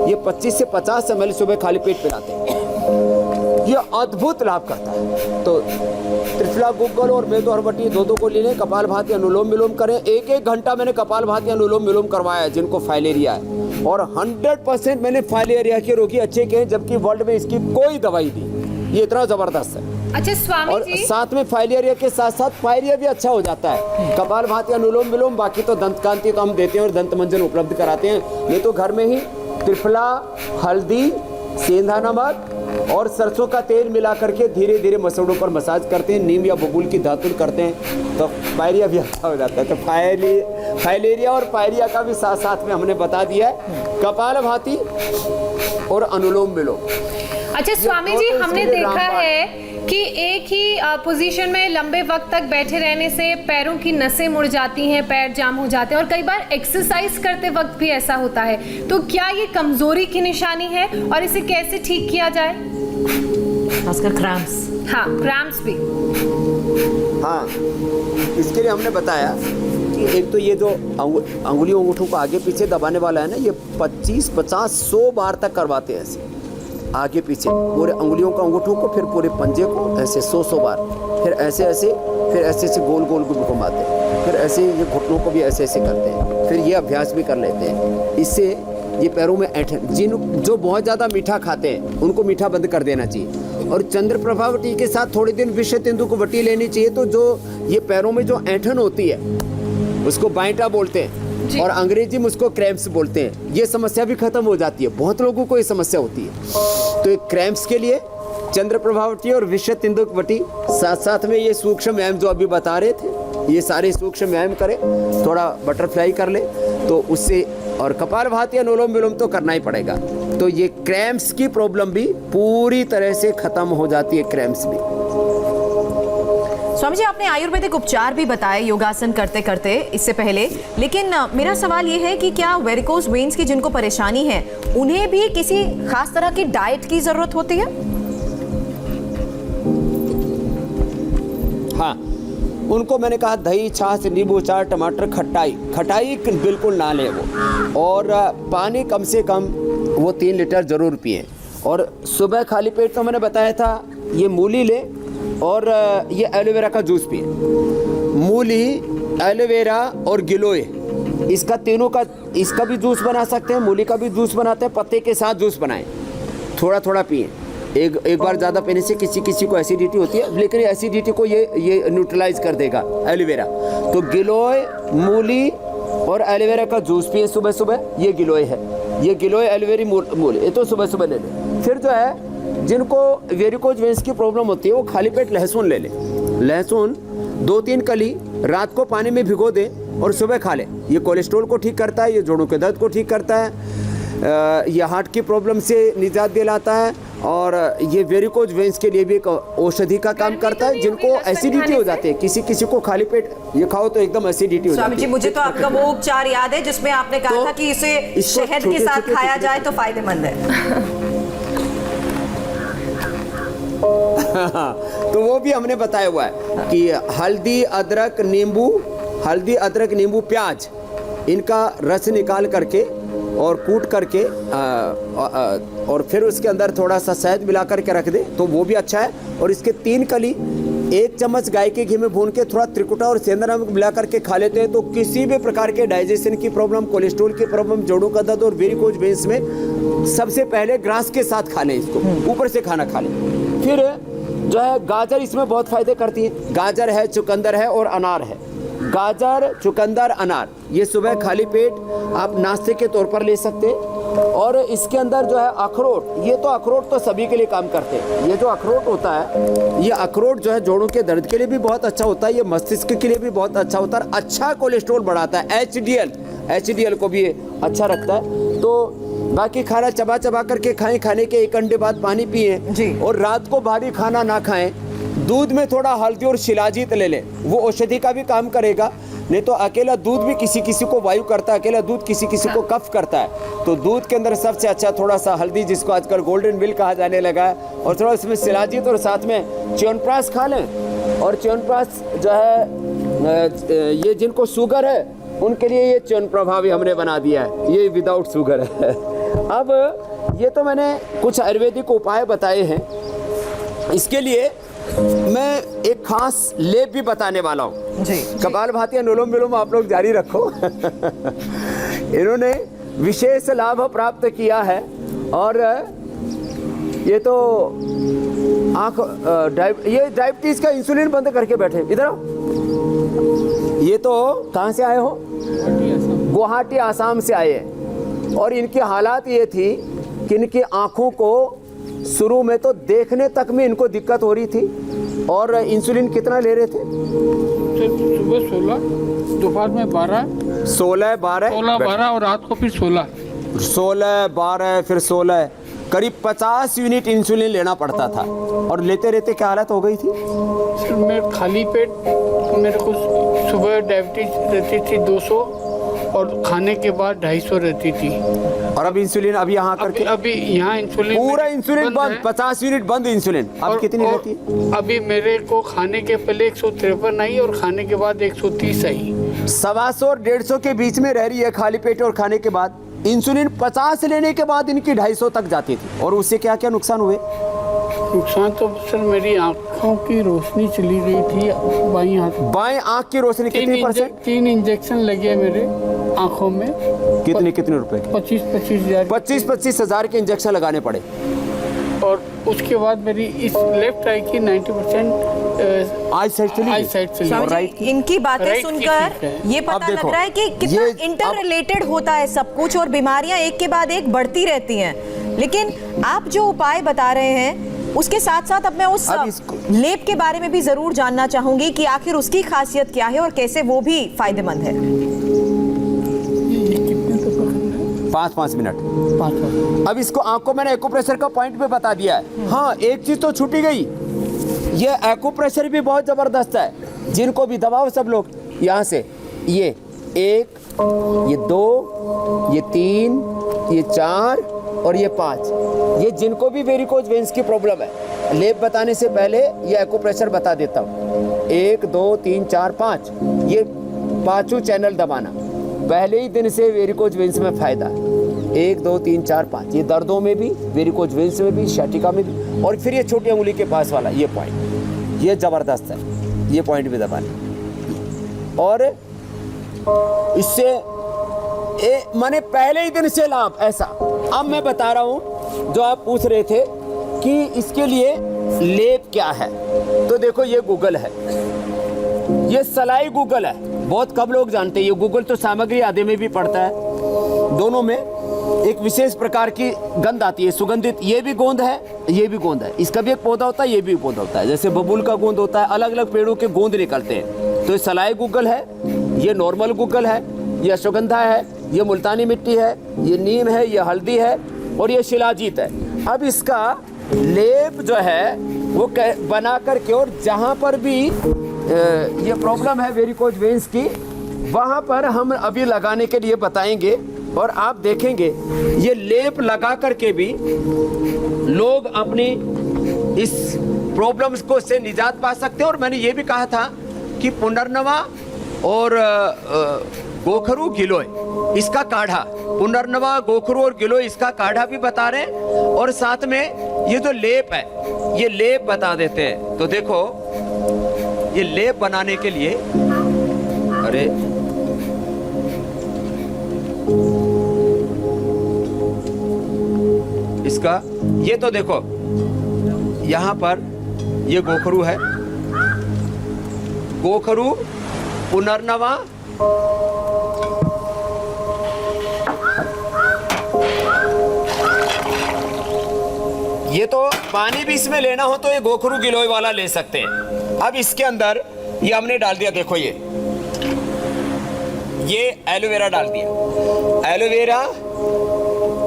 S3: ये 25 से 50 ml सुबह खाली पेट पिलाते हैं। ये अद्भुत लाभ करता है। तो त्रिफला गुग्गल और मेदो हरबटी 2-2 को लेने, कपालभाति, अनुलोम विलोम करें। 1-1 घंटा मैंने कपालभाति, अनुलोम विलोम करवाया है जिनको फाइलेरिया है, और 100% मैंने फाइलेरिया के रोगी अच्छे किए, जबकि वर्ल्ड में इसकी कोई दवाई नहीं। ये इतना जबरदस्त है।
S2: अच्छा स्वामी
S3: और
S2: जी,
S3: साथ में फाइलेरिया के साथ साथ पायरिया भी अच्छा हो जाता है। कपालभाति, अनुलोम विलोम, बाकी तो दंत कांति तो हम देते हैं और दंत मंजन उपलब्ध कराते हैं। ये तो घर में ही त्रिफला, हल्दी, सेंधा नमक और सरसों का तेल मिला करके धीरे धीरे मसोड़ों पर मसाज करते हैं, नीम या बबूल की धातुल करते हैं तो पायरिया भी अच्छा हो जाता है। तो फाइलेरिया और पायरिया का भी साथ साथ में हमने बता दिया है, कपालभाति और अनुलोम विलोम।
S2: अच्छा स्वामी जी, हमने देखा है कि एक ही पोजीशन में लंबे वक्त तक बैठे रहने से पैरों की नसें मुड़ जाती हैं, पैर जाम हो जाते हैं और कई बार एक्सरसाइज करते वक्त भी ऐसा होता है। तो क्या ये कमजोरी की निशानी है और इसे कैसे ठीक किया जाए?
S1: खासकर क्रैम्प्स।
S2: हाँ, क्रैम्प्स भी।
S3: हाँ, इसके लिए हमने बताया कि एक तो ये जो अंगुली अंगूठों को आगे पीछे दबाने वाला है ना, ये 25, 50, 100 बार तक करवाते हैं ऐसे आगे पीछे, पूरे अंगुलियों का अंगूठों को, फिर पूरे पंजे को ऐसे 100 बार, फिर ऐसे ऐसे, फिर ऐसे ऐसे गोल गोल को घुमाते हैं, फिर ऐसे ये घुटनों को भी ऐसे ऐसे करते हैं, फिर ये अभ्यास भी कर लेते हैं। इससे ये पैरों में ऐंठन, जो बहुत ज़्यादा मीठा खाते हैं उनको मीठा बंद कर देना चाहिए। और चंद्रप्रभा वटी के साथ थोड़े दिन विषतेंदु को वटी लेनी चाहिए। तो जो ये पैरों में जो ऐंठन होती है उसको बाइटा बोलते हैं और अंग्रेजी में उसको क्रैम्प्स बोलते हैं, ये समस्या भी खत्म हो जाती है। बहुत लोगों को ये समस्या होती है। तो ये क्रैम्प्स के लिए चंद्रप्रभावटी और विषतेंदुवटी, साथ साथ में ये सूक्ष्म व्यायाम जो अभी बता रहे थे, ये सारे सूक्ष्म व्यायाम करें, थोड़ा बटरफ्लाई कर ले तो उससे, और कपालभाति अनुलोम विलोम तो करना ही पड़ेगा। तो ये क्रैम्प्स की प्रॉब्लम भी पूरी तरह से खत्म हो जाती है, क्रैम्प्स भी।
S1: स्वामी जी, आपने आयुर्वेदिक उपचार भी बताए योगासन करते करते इससे पहले, लेकिन मेरा सवाल ये है कि क्या वेरिकोज वेन्स की जिनको परेशानी है उन्हें भी किसी खास तरह की डाइट की जरूरत होती है?
S3: हाँ, उनको मैंने कहा दही, छाछ, नींबू अचार, टमाटर, खटाई बिल्कुल ना लें वो, और पानी कम से कम वो 3 लीटर ज़रूर पिएं। और सुबह खाली पेट तो मैंने बताया था ये मूली ले और ये एलोवेरा का जूस पिए। मूली, एलोवेरा और गिलोय, इसका तीनों का, इसका भी जूस बना सकते हैं, मूली का भी जूस बनाते हैं, पत्ते के साथ जूस बनाएं, थोड़ा थोड़ा पिए। एक बार ज़्यादा पीने से किसी को एसिडिटी होती है, लेकिन एसिडिटी को ये न्यूट्रलाइज कर देगा एलोवेरा। तो गिलोय, मूली और एलोवेरा का जूस पिए सुबह सुबह। ये गिलोय है, ये गिलोय, एलोवेरी, मूली, ये तो सुबह सुबह ले लें। फिर जो है जिनको वेरिकोज वेन्स की प्रॉब्लम होती है वो खाली पेट लहसुन ले लें। लहसुन 2-3 कली रात को पानी में भिगो दें और सुबह खा लें। ये कोलेस्ट्रॉल को ठीक करता है, ये जोड़ों के दर्द को ठीक करता है, ये हार्ट की प्रॉब्लम से निजात दिलाता है, और ये वेरिकोज वेन्स के लिए भी एक औषधि का काम करता है। जिनको एसिडिटी हो जाती है, किसी को खाली पेट ये खाओ तो एकदम एसिडिटी हो जाती है।
S1: स्वामी जी, मुझे तो आपका वो उपचार याद है जिसमें आपने कहा था कि इसे शहद के साथ खाया जाए तो फायदेमंद है।
S3: तो वो भी हमने बताया हुआ है कि हल्दी, अदरक, नींबू, प्याज, इनका रस निकाल करके और कूट करके और फिर उसके अंदर थोड़ा सा शहद मिला करके रख दे तो वो भी अच्छा है। और इसके 3 कली 1 चम्मच गाय के घी में भून के थोड़ा त्रिकुटा और सेंधा नमक मिला करके खा लेते हैं तो किसी भी प्रकार के डाइजेशन की प्रॉब्लम, कोलेस्ट्रॉल की प्रॉब्लम, जोड़ों का दर्द और वेरिकोज वेन्स में सबसे पहले ग्रास के साथ खा लें, इसको ऊपर से खाना खा लें। फिर जो है गाजर इसमें बहुत फायदे करती है। गाजर है, चुकंदर है और अनार है। गाजर, चुकंदर, अनार, ये सुबह खाली पेट आप नाश्ते के तौर पर ले सकते हैं। और इसके अंदर जो है अखरोट, ये तो अखरोट तो सभी के लिए काम करते हैं। ये जो अखरोट होता है, ये अखरोट जो है जोड़ों के दर्द के लिए भी बहुत अच्छा होता है, ये मस्तिष्क के लिए भी बहुत अच्छा होता है, अच्छा कोलेस्ट्रॉल बढ़ाता है, HDL को भी अच्छा रखता है। तो बाकी खाना चबा चबा करके खाएं, खाने के 1 घंटे बाद पानी पिएं और रात को भारी खाना ना खाएं। दूध में थोड़ा हल्दी और शिलाजीत ले लें, वो औषधि का भी काम करेगा। नहीं तो अकेला दूध भी किसी को वायु करता है, अकेला दूध किसी को कफ करता है। तो दूध के अंदर सबसे अच्छा थोड़ा सा हल्दी, जिसको आजकल गोल्डन मिल्क कहा जाने लगा है, और थोड़ा उसमें शिलाजीत और साथ में च्यवनप्राश खा लें। और च्यवनप्राश जो है ये जिनको शुगर है उनके लिए ये च्यवनप्रभावी हमने बना दिया है, ये विदाउट शुगर है। अब ये तो मैंने कुछ आयुर्वेदिक उपाय बताए हैं, इसके लिए मैं एक खास लेप भी बताने वाला हूँ जी। कपालभाति अनुलोम विलोम आप लोग जारी रखो। इन्होंने विशेष लाभ प्राप्त किया है। और ये तो ये डायबिटीज का इंसुलिन बंद करके बैठे, इधर आओ। ये तो कहाँ से आए हो? गुवाहाटी, आसाम से आए। और इनकी हालात ये थी कि इनकी आँखों को शुरू में तो देखने तक में इनको दिक्कत हो रही थी। और इंसुलिन कितना ले रहे थे?
S8: सुबह 16, दोपहर में 12,
S3: 16, 12,
S8: 12 और रात को फिर 16।
S3: 16, 12 फिर 16, करीब 50 यूनिट इंसुलिन लेना पड़ता था। और लेते रहते क्या हालत हो गई थी?
S8: सर मैं खाली पेट, मेरे को सुबह डायबिटीज रहती थी 200 और खाने के बाद 250 रहती थी।
S3: और अब इंसुलिन अभी यहाँ करके
S8: अभी यहाँ इंसुलिन
S3: पूरा इंसुलिन बंद,
S8: है।
S3: 50 यूनिट बंद इंसुलिन। अब कितनी रहती है?
S8: अभी मेरे को खाने के पहले 153 आई और खाने के बाद 130 आई।
S3: 125 और 150 के बीच में रह रही है खाली पेट और खाने के बाद। इंसुलिन 50 लेने के बाद इनकी 250 तक जाती थी। और उससे क्या क्या नुकसान हुए?
S8: नुकसान तो सर मेरी आंखों की रोशनी चली गई थी, बाईं हाथ।
S3: बाएं आंख की रोशनी कितनी परसेंट?
S8: 3 इंजेक्शन लगे मेरे आंखों में।
S3: कितने रुपए के?
S8: 25-25 हज़ार।
S3: 25 हज़ार के इंजेक्शन लगाने पड़े।
S8: और उसके बाद मेरी इस लेफ्ट आई की 90%
S3: आई साइड चली गई।
S8: आई साइड चली
S1: स्वामी
S8: गई।
S1: जी,
S3: राइट की?
S1: इनकी बातें
S8: राइट की
S1: सुनकर
S8: ठीक है।
S1: ये
S3: अब
S1: पता लग
S3: देखो,
S1: रहा है कि कितना
S3: ये
S1: इंटर रिलेटेड होता है सब कुछ और बीमारियां एक के बाद एक बढ़ती रहती हैं। लेकिन आप जो उपाय बता रहे हैं उसके साथ साथ अब मैं उस
S3: अब इसको-
S1: लेप के बारे में भी जरूर जानना चाहूंगी कि आखिर उसकी खासियत क्या है और कैसे वो भी फायदेमंद है।
S3: 5 मिनट।
S8: 5
S3: अब इसको आंखों मैंने एक्यूप्रेशर का पॉइंट पे बता दिया है। हाँ, एक चीज तो छूटी गई, ये एक्यूप्रेशर भी बहुत जबरदस्त है। जिनको भी दबाओ सब लोग यहाँ से, ये 1, ये 2, ये 3, ये 4 और ये 5, ये जिनको भी वेरिकोज वेन्स की प्रॉब्लम है, लेप बताने से पहले ये एक्यूप्रेशर बता देता हूँ। 1, 2, 3, 4, 5, ये 5 चैनल दबाना, पहले ही दिन से वेरिकोज वेन्स में फायदा है। 1, 2, 3, 4, 5, ये दर्दों में भी, वेरिकोज वेन्स में भी, शैटिका में भी। और फिर ये छोटी उंगली के पास वाला ये पॉइंट, ये जबरदस्त है, ये पॉइंट भी दबाना। और इससे माने पहले ही दिन से लाभ ऐसा। अब मैं बता रहा हूं, जो आप पूछ रहे थे कि इसके लिए लेप क्या है, तो देखो ये गूगल है, ये सलाई गूगल है। बहुत कम लोग जानते हैं। ये गूगल तो सामग्री आधे में भी पड़ता है, दोनों में एक विशेष प्रकार की गंध आती है, सुगंधित। ये भी गोंद है, ये भी गोंद है। इसका भी एक पौधा होता है, ये भी पौधा होता है। जैसे बबूल का गोंद होता है, अलग अलग पेड़ों के गोंद निकलते हैं। तो ये सलाई गूगल है, ये नॉर्मल गूगल है, ये अश्वगंधा है, ये मुल्तानी मिट्टी है, ये नीम है, ये हल्दी है और ये शिलाजीत है। अब इसका लेप जो है वो बना करके, और जहाँ पर भी ये प्रॉब्लम है वेरिकोज वेन्स की, वहाँ पर हम अभी लगाने के लिए बताएंगे। और आप देखेंगे ये लेप लगा करके भी लोग अपनी इस प्रॉब्लम्स को से निजात पा सकते हैं। और मैंने ये भी कहा था कि पुनर्नवा और गोखरू गिलोय, इसका काढ़ा, पुनर्नवा, गोखरू और गिलोय, इसका काढ़ा भी बता रहे हैं। और साथ में ये जो लेप है, ये लेप बता देते हैं। तो देखो ये लेप बनाने के लिए, अरे इसका ये तो देखो, यहाँ पर ये गोखरू है, गोखरू, पुनर्नवा, ये तो पानी भी इसमें लेना हो तो ये गोखरू गिलोय वाला ले सकते हैं। अब इसके अंदर ये हमने डाल दिया, देखो ये एलोवेरा डाल दिया, एलोवेरा,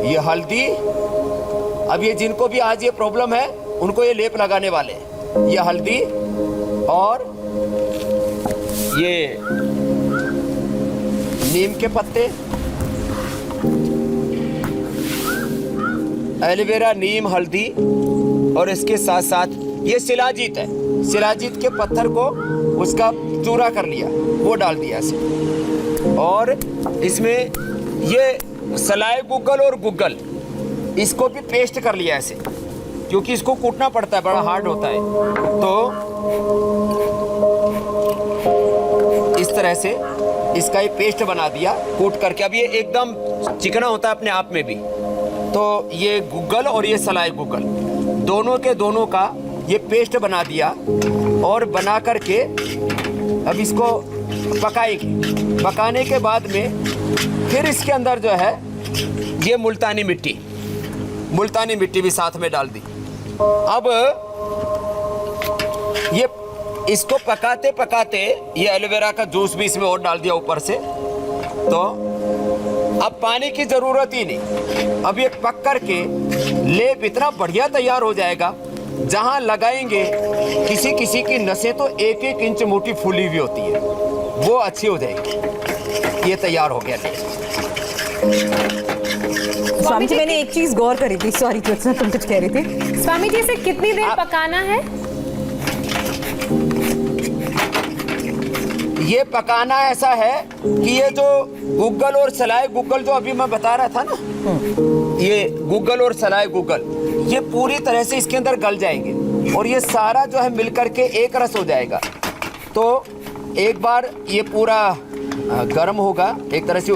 S3: ये हल्दी। अब ये जिनको भी आज ये प्रॉब्लम है उनको ये लेप लगाने वाले, ये हल्दी और ये नीम के पत्ते, एलोवेरा, नीम, हल्दी और इसके साथ साथ ये शिलाजीत है, शिलाजीत के पत्थर को उसका चूरा कर लिया, वो डाल दिया इसे। और इसमें ये सलाई गूगल और गूगल, इसको भी पेस्ट कर लिया ऐसे, क्योंकि इसको कूटना पड़ता है, बड़ा हार्ड होता है। तो इस तरह से इसका ये पेस्ट बना दिया कूट करके। अब ये एकदम चिकना होता है अपने आप में भी। तो ये गूगल और ये सलाई गूगल, दोनों के दोनों का ये पेस्ट बना दिया। और बना करके अब इसको पकाएंगे। पकाने के बाद में फिर इसके अंदर जो है ये मुल्तानी मिट्टी भी साथ में डाल दी। अब ये इसको पकाते पकाते ये एलोवेरा का जूस भी इसमें और डाल दिया ऊपर से, तो अब पानी की जरूरत ही नहीं। अब ये पक करके लेप इतना बढ़िया तैयार हो जाएगा, जहां लगाएंगे किसी किसी की नसें तो 1-1 इंच मोटी फूली हुई होती है, वो अच्छी हो जाएगी। ये तैयार हो गया लेप।
S1: स्वामी जी मैंने एक चीज गौर करी थी, सॉरी कृष्णा तुम कुछ कह रही थी।
S2: स्वामी जी इसे कितनी देर पकाना है?
S3: ये पकाना ऐसा है कि ये जो गूगल और सलाए गूगल जो अभी मैं बता रहा था ना, ये गूगल और सलाए गूगल ये पूरी तरह से इसके अंदर गल जाएंगे और ये सारा जो है मिलकर के एक रस हो जाएगा। तो एक बार ये पूरा गर्म होगा, एक तरह से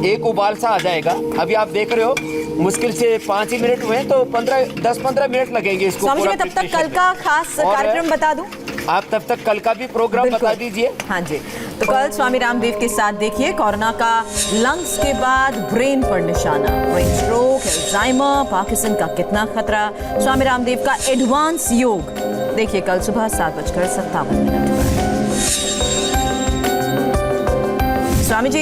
S3: एक उबाल सा आ जाएगा। अभी आप देख रहे हो मुश्किल से 5 ही मिनट हुए, तो 10-15 मिनट लगेंगे इसको।
S1: स्वामी जी मैं तब तक कल का खास कार्यक्रम बता दूं।
S3: आप तब तक कल का भी प्रोग्राम बता दीजिए।
S1: हाँ जी, तो कल स्वामी रामदेव के साथ देखिए कोरोना का लंग्स के बाद ब्रेन पर निशाना, ब्रेन स्ट्रोक, अल्जाइमर, पार्किंसन का कितना खतरा, स्वामी रामदेव का एडवांस योग देखिए कल सुबह 7:57 स्वामी जी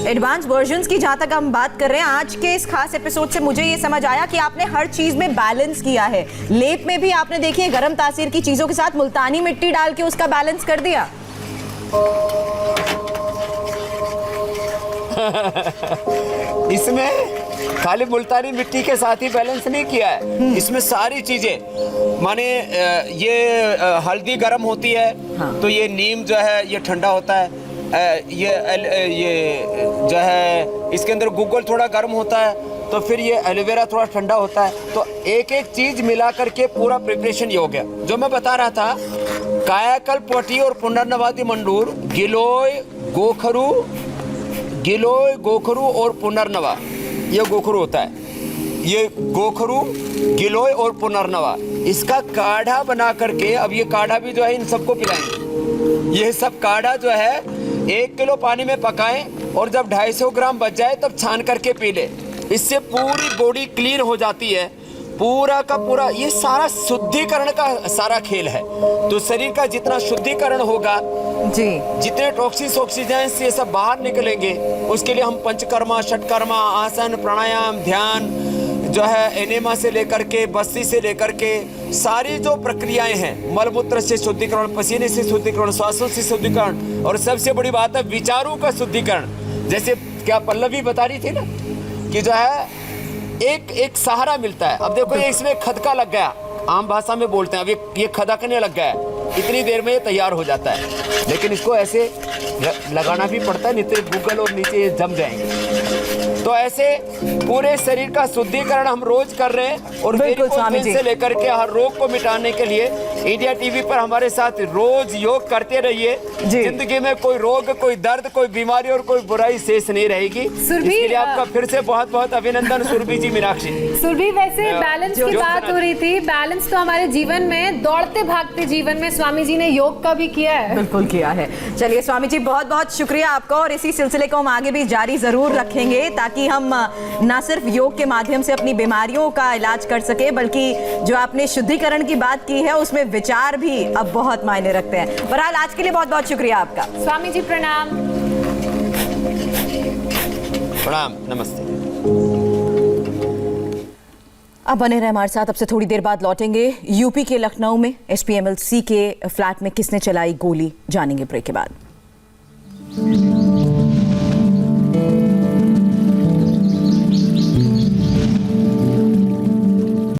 S1: एडवांस वर्जन्स की जहां तक हम बात कर रहे हैं, आज के इस खास एपिसोड से मुझे ये समझ आया कि आपने हर चीज में बैलेंस किया है। लेप में भी आपने देखिए गर्म तासीर की चीजों के साथ मुल्तानी मिट्टी डाल के उसका बैलेंस कर दिया।
S3: इसमें खाली मुल्तानी मिट्टी के साथ ही बैलेंस नहीं किया है, इसमें सारी चीजें माने ये हल्दी गर्म होती है, तो ये नीम जो है ये ठंडा होता है, ये जो है इसके अंदर गूगल थोड़ा गर्म होता है, तो फिर ये एलोवेरा थोड़ा ठंडा होता है। तो एक एक चीज मिला करके पूरा प्रिपरेशन ये हो गया। जो मैं बता रहा था, कायाकल्प पटी और पुनर्नवादी मंडूर, गिलोय गोखरू और पुनर्नवा, ये गोखरू होता है, ये गोखरू, गिलोय और पुनर्नवा, इसका काढ़ा बना करके, अब ये काढ़ा भी जो है इन सबको पिलाएंगे। ये सब काढ़ा जो है 1 किलो पानी में पकाएं और जब 250 ग्राम बच जाए तब छान करके पी ले। इससे पूरी बॉडी क्लीन हो जाती है, पूरा का पूरा। ये सारा शुद्धिकरण का सारा खेल है। तो शरीर का जितना शुद्धिकरण होगा
S1: जी,
S3: जितने टॉक्सिन्स ऑक्सीजेंस ये सब बाहर निकलेंगे, उसके लिए हम पंचकर्मा, षटकर्मा, आसन, प्राणायाम, ध्यान जो है, एनेमा से लेकर के बस्ती से लेकर के सारी जो प्रक्रियाएं हैं, मलमूत्र से शुद्धिकरण, पसीने से शुद्धिकरण, श्वासों से शुद्धिकरण, और सबसे बड़ी बात है विचारों का शुद्धिकरण। जैसे क्या पल्लवी बता रही थी ना कि जो है एक सहारा मिलता है। अब देखो ये इसमें खदका लग गया, आम भाषा में बोलते हैं, अब ये खदकने लग गया है, इतनी देर में ये तैयार हो जाता है। लेकिन इसको ऐसे लगाना भी पड़ता है, नहीं तो गूगल और नीचे ये जम जाएंगे। तो ऐसे पूरे शरीर का शुद्धिकरण हम रोज कर रहे हैं, और वेरिकोज से लेकर के हर रोग को मिटाने के लिए इंडिया टीवी पर हमारे साथ रोज योग करते रहिए। जिंदगी में कोई रोग, कोई दर्द, कोई बीमारी और कोई बुराई शेष नहीं रहेगी। इसके लिए आपका फिर से बहुत बहुत अभिनंदन सुरभि जी, मीनाक्षी।
S2: सुरभि, वैसे बैलेंस की बात हो रही थी, बैलेंस तो हमारे जीवन में, दौड़ते भागते जीवन में स्वामी जी ने योग का भी किया है।
S1: बिल्कुल किया है। चलिए स्वामी जी बहुत बहुत शुक्रिया आपका, और इसी सिलसिले को हम आगे भी जारी जरूर रखेंगे, ताकि हम ना सिर्फ योग के माध्यम से अपनी बीमारियों का इलाज कर सके, बल्कि जो आपने शुद्धिकरण की बात की है उसमें विचार भी अब बहुत मायने रखते हैं। बहरहाल आज के लिए बहुत बहुत शुक्रिया आपका।
S2: स्वामी जी प्रणाम।
S3: प्रणाम, नमस्ते।
S1: अब बने रहे हमारे साथ, अब से थोड़ी देर बाद लौटेंगे। यूपी के लखनऊ में एसपीएमएलसी के फ्लैट में किसने चलाई गोली, जानेंगे ब्रेक के बाद।